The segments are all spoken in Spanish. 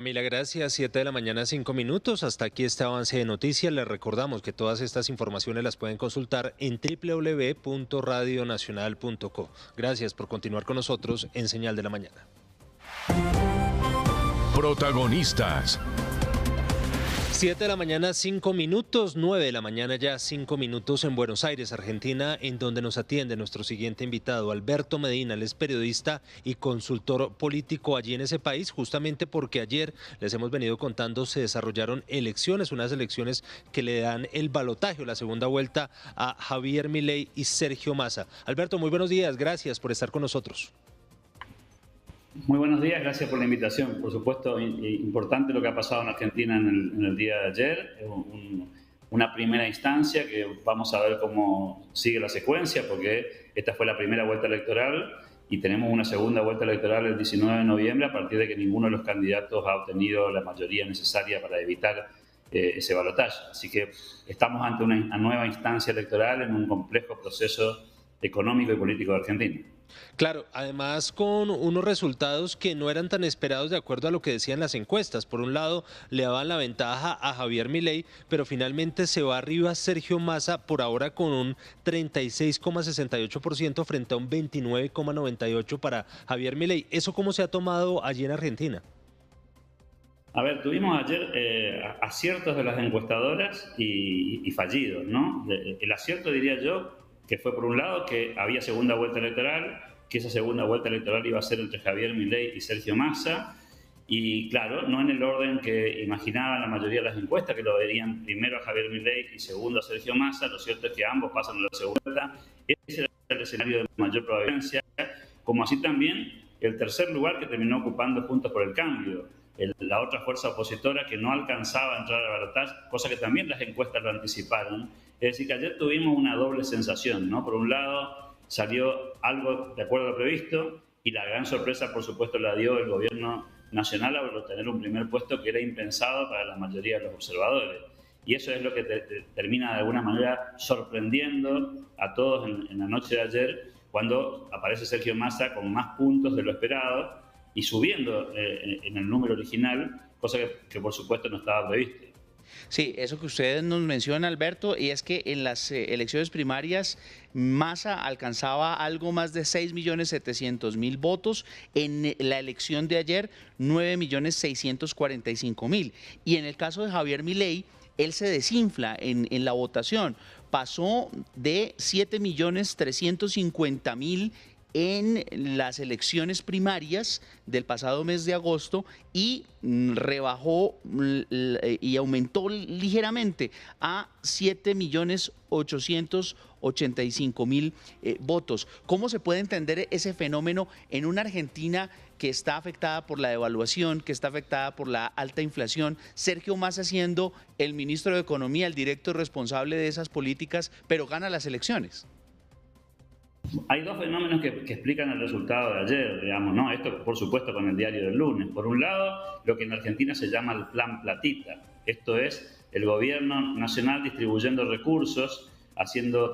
Mila, gracias. 7 de la mañana, 5 minutos. Hasta aquí este avance de noticias. Les recordamos que todas estas informaciones las pueden consultar en www.radionacional.co. Gracias por continuar con nosotros en Señal de la Mañana. Protagonistas. 7 de la mañana, 5 minutos. 9 de la mañana, ya 5 minutos en Buenos Aires, Argentina, en donde nos atiende nuestro siguiente invitado, Alberto Medina. Él es periodista y consultor político allí en ese país, justamente porque ayer, les hemos venido contando, se desarrollaron elecciones, unas elecciones que le dan el balotaje, la segunda vuelta a Javier Milei y Sergio Massa. Alberto, muy buenos días, gracias por estar con nosotros. Muy buenos días, gracias por la invitación. Por supuesto, importante lo que ha pasado en Argentina en el día de ayer. Una primera instancia que vamos a ver cómo sigue la secuencia, porque esta fue la primera vuelta electoral y tenemos una segunda vuelta electoral el 19 de noviembre a partir de que ninguno de los candidatos ha obtenido la mayoría necesaria para evitar ese balotaje. Así que estamos ante una nueva instancia electoral en un complejo proceso económico y político de Argentina. Claro, además con unos resultados que no eran tan esperados de acuerdo a lo que decían las encuestas. Por un lado, le daban la ventaja a Javier Milei, pero finalmente se va arriba Sergio Massa por ahora con un 36,68% frente a un 29,98% para Javier Milei. ¿Eso cómo se ha tomado allí en Argentina? A ver, tuvimos ayer aciertos de las encuestadoras y fallidos, ¿no? El acierto, diría yo, que fue por un lado que había segunda vuelta electoral, que esa segunda vuelta electoral iba a ser entre Javier Milei y Sergio Massa, y claro, no en el orden que imaginaban la mayoría de las encuestas, que lo verían primero a Javier Milei y segundo a Sergio Massa. Lo cierto es que ambos pasan a la segunda vuelta. Ese era el escenario de mayor probabilidad, como así también el tercer lugar que terminó ocupando Juntos por el Cambio, la otra fuerza opositora que no alcanzaba a entrar a balotaje, cosa que también las encuestas lo anticiparon. Es decir, que ayer tuvimos una doble sensación, ¿no? Por un lado, salió algo de acuerdo a lo previsto y la gran sorpresa, por supuesto, la dio el gobierno nacional al obtener un primer puesto que era impensado para la mayoría de los observadores. Y eso es lo que termina de alguna manera sorprendiendo a todos en la noche de ayer, cuando aparece Sergio Massa con más puntos de lo esperado y subiendo en el número original, cosa que por supuesto no estaba previsto. Sí, eso que ustedes nos mencionan, Alberto, y es que en las elecciones primarias Massa alcanzaba algo más de 6.700.000 votos, en la elección de ayer 9.645.000. Y en el caso de Javier Milei, él se desinfla en la votación, pasó de 7.350.000 en las elecciones primarias del pasado mes de agosto y rebajó y aumentó ligeramente a 7.885.000 votos. ¿Cómo se puede entender ese fenómeno en una Argentina que está afectada por la devaluación, que está afectada por la alta inflación? Sergio Massa siendo el ministro de Economía, el directo responsable de esas políticas, pero gana las elecciones. Hay dos fenómenos que explican el resultado de ayer, digamos, ¿no? Esto, por supuesto, con el diario del lunes. Por un lado, lo que en Argentina se llama el Plan Platita. Esto es el gobierno nacional distribuyendo recursos,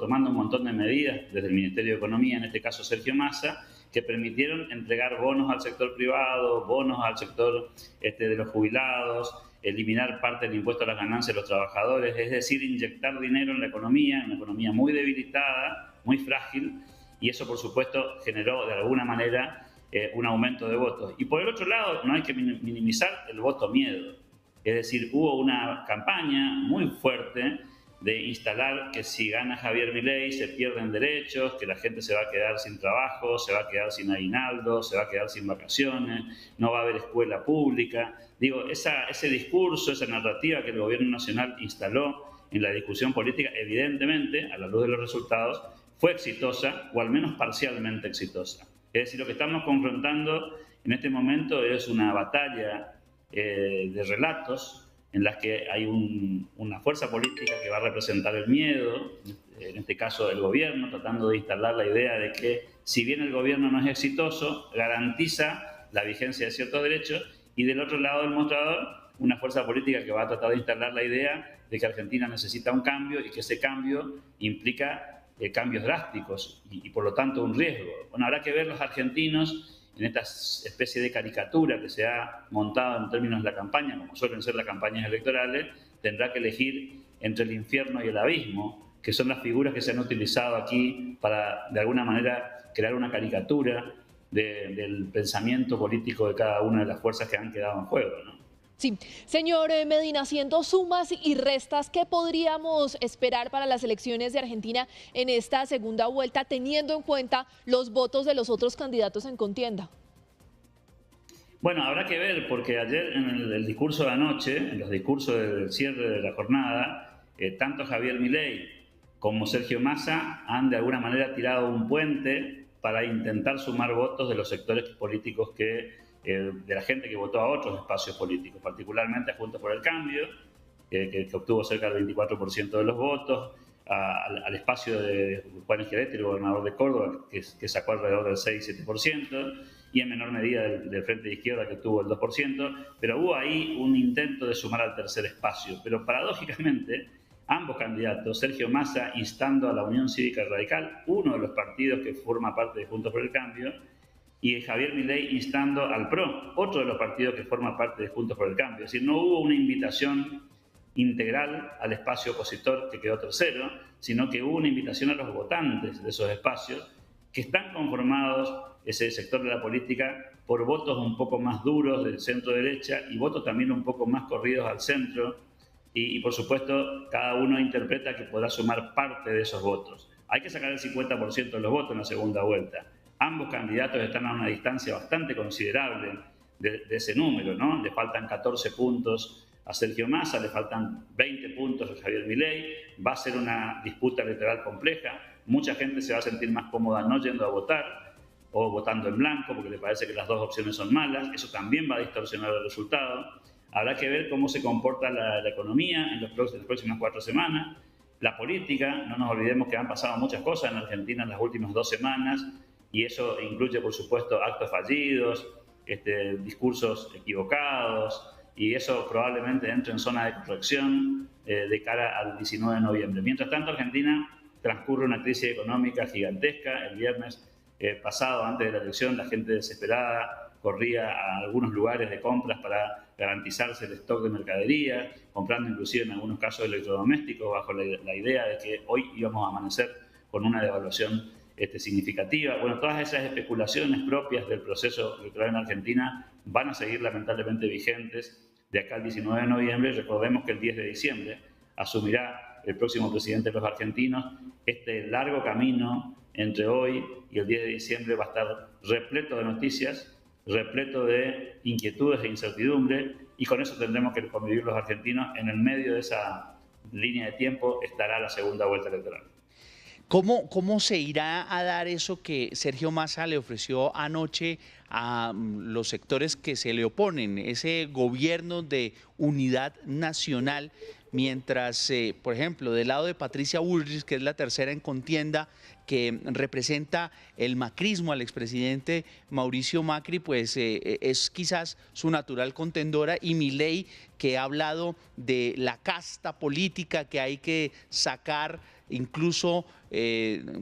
tomando un montón de medidas desde el Ministerio de Economía, en este caso Sergio Massa, que permitieron entregar bonos al sector privado, bonos al sector de los jubilados, eliminar parte del impuesto a las ganancias de los trabajadores, es decir, inyectar dinero en la economía, una economía muy debilitada, muy frágil, y eso, por supuesto, generó de alguna manera un aumento de votos. Y por el otro lado, no hay que minimizar el voto miedo. Es decir, hubo una campaña muy fuerte de instalar que si gana Javier Milei se pierden derechos, que la gente se va a quedar sin trabajo, se va a quedar sin aguinaldo, se va a quedar sin vacaciones, no va a haber escuela pública. Digo, ese discurso, esa narrativa que el gobierno nacional instaló en la discusión política, evidentemente, a la luz de los resultados, fue exitosa, o al menos parcialmente exitosa. Es decir, lo que estamos confrontando en este momento es una batalla de relatos en las que hay una fuerza política que va a representar el miedo, en este caso el gobierno, tratando de instalar la idea de que si bien el gobierno no es exitoso, garantiza la vigencia de ciertos derechos, y del otro lado del mostrador, una fuerza política que va a tratar de instalar la idea de que Argentina necesita un cambio y que ese cambio implica cambios drásticos y por lo tanto un riesgo. Bueno, habrá que ver los argentinos en esta especie de caricatura que se ha montado en términos de la campaña, como suelen ser las campañas electorales, tendrá que elegir entre el infierno y el abismo, que son las figuras que se han utilizado aquí para, de alguna manera, crear una caricatura del pensamiento político de cada una de las fuerzas que han quedado en juego, ¿no? Sí, señor Medina, haciendo sumas y restas, ¿qué podríamos esperar para las elecciones de Argentina en esta segunda vuelta, teniendo en cuenta los votos de los otros candidatos en contienda? Bueno, habrá que ver, porque ayer en el discurso de anoche, en los discursos del cierre de la jornada, tanto Javier Milei como Sergio Massa han de alguna manera tirado un puente para intentar sumar votos de los sectores políticos de la gente que votó a otros espacios políticos, particularmente a Juntos por el Cambio, que obtuvo cerca del 24% de los votos, al espacio de Juan Schiaretti, el gobernador de Córdoba, que sacó alrededor del 6-7%, y en menor medida del Frente de Izquierda, que tuvo el 2%, pero hubo ahí un intento de sumar al tercer espacio. Pero paradójicamente, ambos candidatos, Sergio Massa instando a la Unión Cívica Radical, uno de los partidos que forma parte de Juntos por el Cambio, y Javier Milei instando al PRO, otro de los partidos que forma parte de Juntos por el Cambio. Es decir, no hubo una invitación integral al espacio opositor que quedó tercero, sino que hubo una invitación a los votantes de esos espacios que están conformados, ese sector de la política, por votos un poco más duros del centro-derecha y votos también un poco más corridos al centro. Y por supuesto, cada uno interpreta que podrá sumar parte de esos votos. Hay que sacar el 50% de los votos en la segunda vuelta. Ambos candidatos están a una distancia bastante considerable de ese número, ¿no? Le faltan 14 puntos a Sergio Massa, le faltan 20 puntos a Javier Milei. Va a ser una disputa electoral compleja. Mucha gente se va a sentir más cómoda no yendo a votar o votando en blanco porque le parece que las dos opciones son malas. Eso también va a distorsionar el resultado. Habrá que ver cómo se comporta la economía en las próximas 4 semanas. La política, no nos olvidemos que han pasado muchas cosas en Argentina en las últimas 2 semanas, y eso incluye, por supuesto, actos fallidos, discursos equivocados, y eso probablemente entre en zona de corrección de cara al 19 de noviembre. Mientras tanto, Argentina transcurre una crisis económica gigantesca. El viernes pasado, antes de la elección, la gente desesperada corría a algunos lugares de compras para garantizarse el stock de mercadería, comprando inclusive en algunos casos electrodomésticos bajo la idea de que hoy íbamos a amanecer con una devaluación significativa. Bueno, todas esas especulaciones propias del proceso electoral en Argentina van a seguir lamentablemente vigentes de acá al 19 de noviembre. Recordemos que el 10 de diciembre asumirá el próximo presidente de los argentinos. Este largo camino entre hoy y el 10 de diciembre va a estar repleto de noticias, repleto de inquietudes e incertidumbre, y con eso tendremos que convivir los argentinos. En el medio de esa línea de tiempo estará la segunda vuelta electoral. ¿Cómo se irá a dar eso que Sergio Massa le ofreció anoche a los sectores que se le oponen, ese gobierno de unidad nacional, mientras, por ejemplo, del lado de Patricia Bullrich, que es la tercera en contienda, que representa el macrismo al expresidente Mauricio Macri, pues es quizás su natural contendora, y Milei, que ha hablado de la casta política que hay que sacar, incluso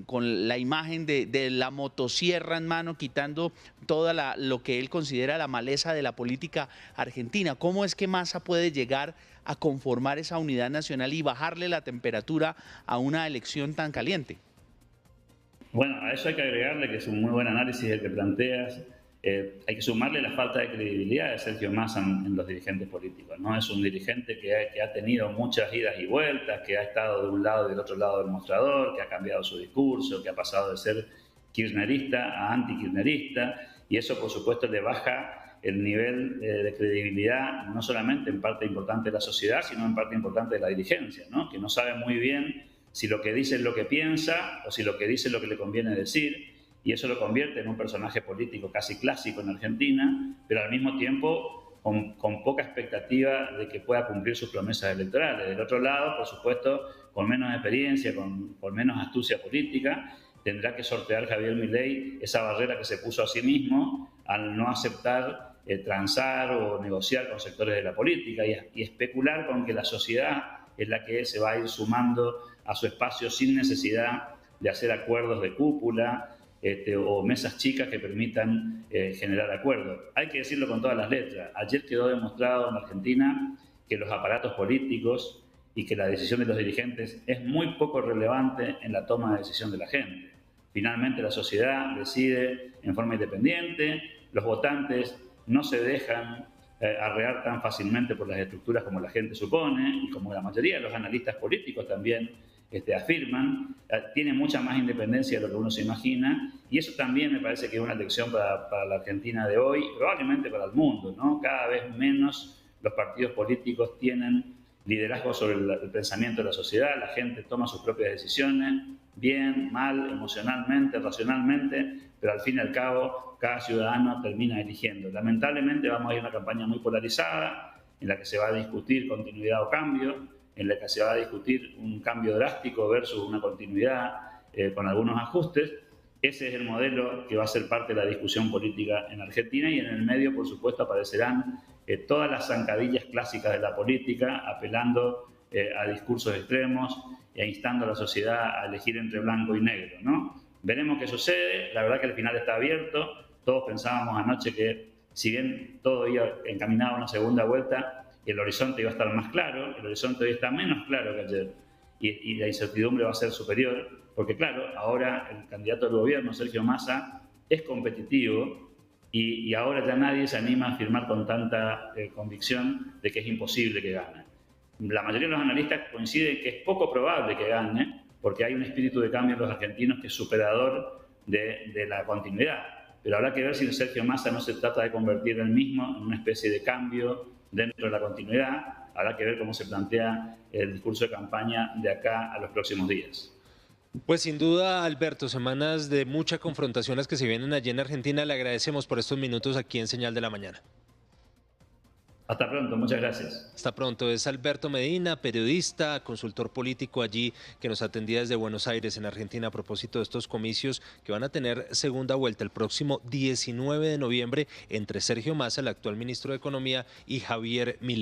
con la imagen de la motosierra en mano, quitando toda lo que él considera la maleza de la política argentina. ¿Cómo es que Massa puede llegar a conformar esa unidad nacional y bajarle la temperatura a una elección tan caliente? Bueno, a eso hay que agregarle, que es un muy buen análisis el que planteas. Hay que sumarle la falta de credibilidad de Sergio Massa en los dirigentes políticos, ¿no? Es un dirigente que ha tenido muchas idas y vueltas, que ha estado de un lado y del otro lado del mostrador, que ha cambiado su discurso, que ha pasado de ser kirchnerista a anti-kirchnerista, y eso, por supuesto, le baja el nivel de credibilidad, no solamente en parte importante de la sociedad, sino en parte importante de la dirigencia, ¿no? Que no sabe muy bien si lo que dice es lo que piensa o si lo que dice es lo que le conviene decir. Y eso lo convierte en un personaje político casi clásico en Argentina, pero al mismo tiempo con poca expectativa de que pueda cumplir sus promesas electorales. Del otro lado, por supuesto, con menos experiencia, con menos astucia política, tendrá que sortear Javier Milei esa barrera que se puso a sí mismo al no aceptar transar o negociar con sectores de la política y especular con que la sociedad es la que se va a ir sumando a su espacio sin necesidad de hacer acuerdos de cúpula, o mesas chicas que permitan generar acuerdos. Hay que decirlo con todas las letras. Ayer quedó demostrado en Argentina que los aparatos políticos y que la decisión de los dirigentes es muy poco relevante en la toma de decisión de la gente. Finalmente la sociedad decide en forma independiente, los votantes no se dejan arrear tan fácilmente por las estructuras como la gente supone y como la mayoría de los analistas políticos también afirman, tiene mucha más independencia de lo que uno se imagina, y eso también me parece que es una lección para la Argentina de hoy, probablemente para el mundo, ¿no? Cada vez menos los partidos políticos tienen liderazgo sobre el pensamiento de la sociedad, la gente toma sus propias decisiones, bien, mal, emocionalmente, racionalmente, pero al fin y al cabo cada ciudadano termina eligiendo. Lamentablemente vamos a ir a una campaña muy polarizada, en la que se va a discutir continuidad o cambio, en la que se va a discutir un cambio drástico versus una continuidad con algunos ajustes. Ese es el modelo que va a ser parte de la discusión política en Argentina, y en el medio, por supuesto, aparecerán todas las zancadillas clásicas de la política, apelando a discursos extremos e instando a la sociedad a elegir entre blanco y negro, ¿no? Veremos qué sucede. La verdad que el final está abierto. Todos pensábamos anoche que, si bien todo iba encaminado a una segunda vuelta, el horizonte iba a estar más claro. El horizonte hoy está menos claro que ayer, y la incertidumbre va a ser superior, porque claro, ahora el candidato del gobierno, Sergio Massa, es competitivo, y ahora ya nadie se anima a afirmar con tanta convicción de que es imposible que gane. La mayoría de los analistas coinciden que es poco probable que gane, porque hay un espíritu de cambio en los argentinos que es superador de la continuidad. Pero habrá que ver si Sergio Massa no se trata de convertir él mismo en una especie de cambio dentro de la continuidad. Habrá que ver cómo se plantea el discurso de campaña de acá a los próximos días. Pues sin duda, Alberto, semanas de mucha confrontación las que se vienen allí en Argentina. Le agradecemos por estos minutos aquí en Señal de la Mañana. Hasta pronto, muchas gracias. Hasta pronto. Es Alberto Medina, periodista, consultor político allí, que nos atendía desde Buenos Aires, en Argentina, a propósito de estos comicios que van a tener segunda vuelta el próximo 19 de noviembre entre Sergio Massa, el actual ministro de Economía, y Javier Milei.